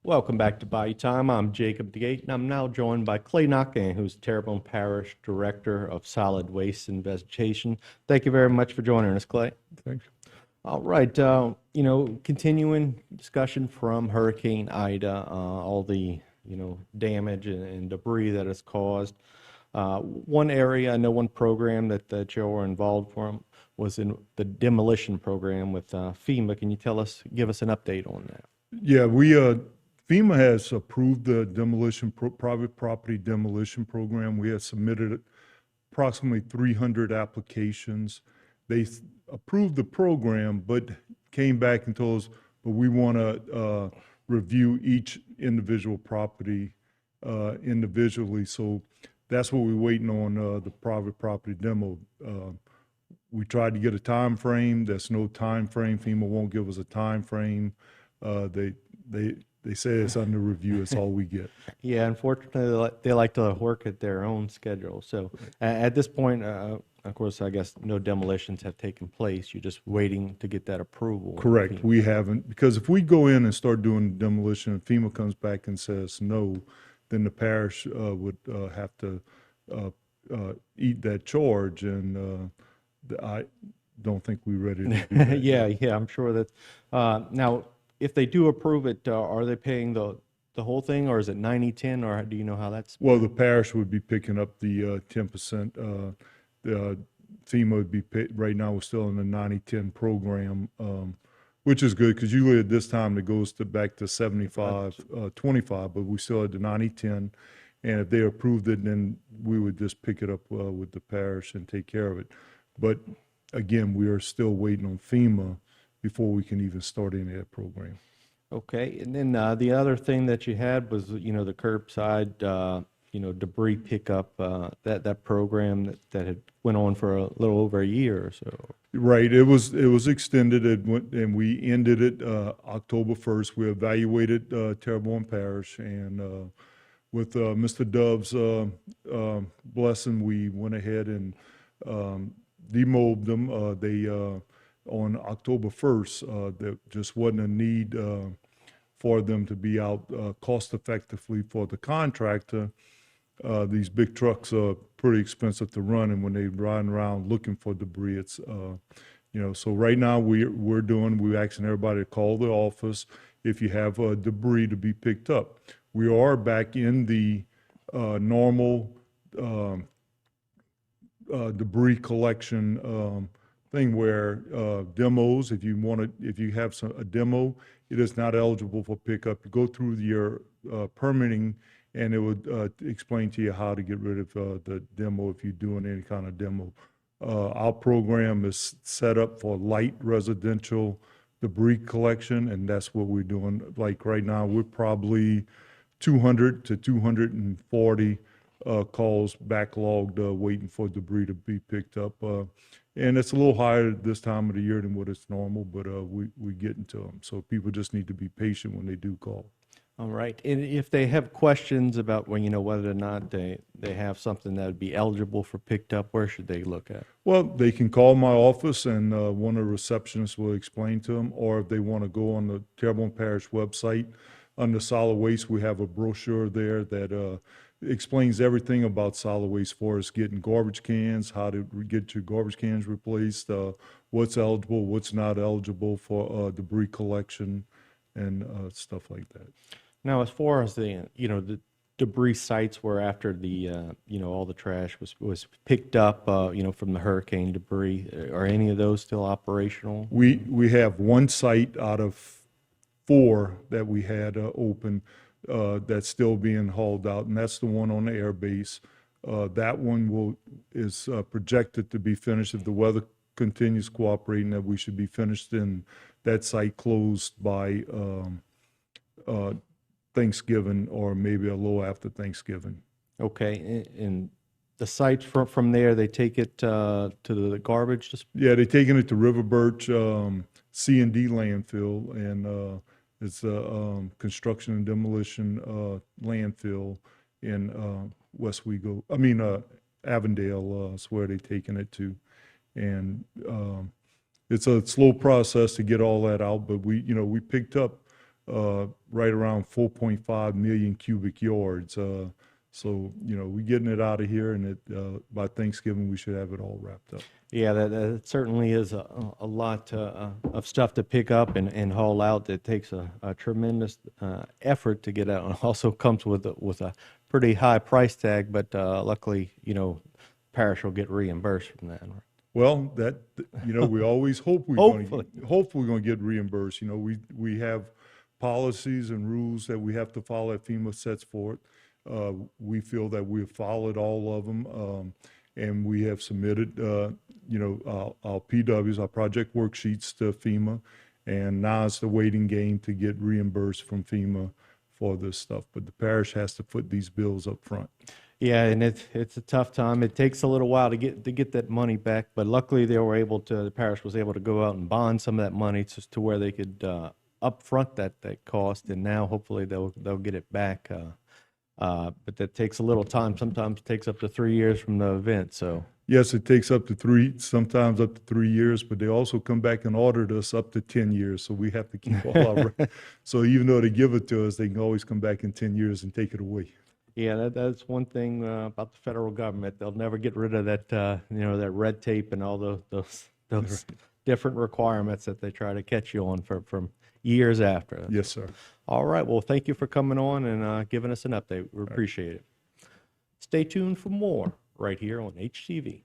Welcome back to Bayou Time. I'm Jacob DeGate, and I'm now joined by Clay Naquin, who's Terrebonne Parish Director of Solid Waste Investigation. Thank you very much for joining us, Clay. Thanks. All right, continuing discussion from Hurricane Ida, all the, damage and debris that it's caused. One area, I know one program that you were involved from was in the demolition program with FEMA. Can you give us an update on that? Yeah, FEMA has approved the private property demolition program. We have submitted approximately 300 applications. They approved the program, but came back and told us, but we want to review each individual property individually. So that's what we're waiting on, the private property demo. We tried to get a time frame. There's no time frame. FEMA won't give us a time frame. They say it's under review. It's all we get. Yeah, unfortunately, they like to work at their own schedule. So at this point, of course, I guess no demolitions have taken place. You're just waiting to get that approval. Correct. We haven't, because if we go in and start doing demolition and FEMA comes back and says no, then the parish would have to eat that charge, and I don't think we're ready to do that. Yeah, I'm sure that. Now, if they do approve it, are they paying the whole thing, or is it 90-10, or do you know how that's? Well, the parish would be picking up the 10%. The FEMA would be right now we're still in the 90-10 program, which is good because usually at this time it goes back to 75-25, but we still at the 90-10. And if they approved it, then we would just pick it up with the parish and take care of it. But again, we are still waiting on FEMA before we can even start any of that program. Okay, and then the other thing that you had was, the curbside, debris pickup, that program that had went on for a little over a year or so. Right, it was extended, and we ended it October 1st. We evaluated Terrebonne Parish, and with Mr. Dove's blessing, we went ahead and demobbed them. They on October 1st, there just wasn't a need for them to be out cost effectively for the contractor. These big trucks are pretty expensive to run, and when they run around looking for debris, it's so right now we're asking everybody to call the office if you have debris to be picked up. We are back in the normal debris collection thing where demos, if you have a demo, it is not eligible for pickup. You go through your permitting, and it would explain to you how to get rid of the demo if you're doing any kind of demo. Our program is set up for light residential debris collection, and that's what we're doing. Like right now, we're probably 200 to 240 calls backlogged waiting for debris to be picked up. And it's a little higher this time of the year than what it's normal, but we get into them. So people just need to be patient when they do call. All right. And if they have questions about whether or not they have something that would be eligible for picked up, where should they look at? Well, they can call my office, and one of the receptionists will explain to them. Or if they want to go on the Terrebonne Parish website, under solid waste, we have a brochure there that explains everything about solid waste for us, getting garbage cans, how to get your garbage cans replaced, what's eligible, what's not eligible for debris collection, and stuff like that. Now, as far as the debris sites where after the all the trash was picked up from the hurricane debris, are any of those still operational? We have one site out of 4 that we had open that's still being hauled out, and that's the one on the air base. That one is projected to be finished if the weather continues cooperating. That we should be finished in that site closed by Thanksgiving, or maybe a little after Thanksgiving. Okay, and the sites from there, they take it to the garbage? Yeah, they're taking it to River Birch C&D landfill, and it's a construction and demolition landfill in Avondale. Is where they're taking it to, and it's a slow process to get all that out. But we picked up right around 4.5 million cubic yards. So, we're getting it out of here, and by Thanksgiving, we should have it all wrapped up. Yeah, that certainly is a lot of stuff to pick up and haul out. It takes a tremendous effort to get out, and also comes with a pretty high price tag. But luckily, parish will get reimbursed from that. Well, we always hope hopefully we're going to get reimbursed. We have policies and rules that we have to follow that FEMA sets forth. We feel that we have followed all of them, and we have submitted, our PWs, our project worksheets to FEMA, and now it's the waiting game to get reimbursed from FEMA for this stuff. But the parish has to foot these bills up front. Yeah, and it's a tough time. It takes a little while to get that money back, but luckily the parish was able to go out and bond some of that money to where they could upfront that cost, and now hopefully they'll get it back. But that takes a little time. Sometimes it takes up to 3 years from the event. So yes, it takes sometimes up to 3 years, but they also come back and audit us up to 10 years. So we have to keep all our. So even though they give it to us, they can always come back in 10 years and take it away. yeah, that's one thing about the federal government. They'll never get rid of that that red tape and all those different requirements that they try to catch you on from years after. Yes, sir. All right. Well, thank you for coming on and giving us an update. We appreciate it. Stay tuned for more right here on HTV.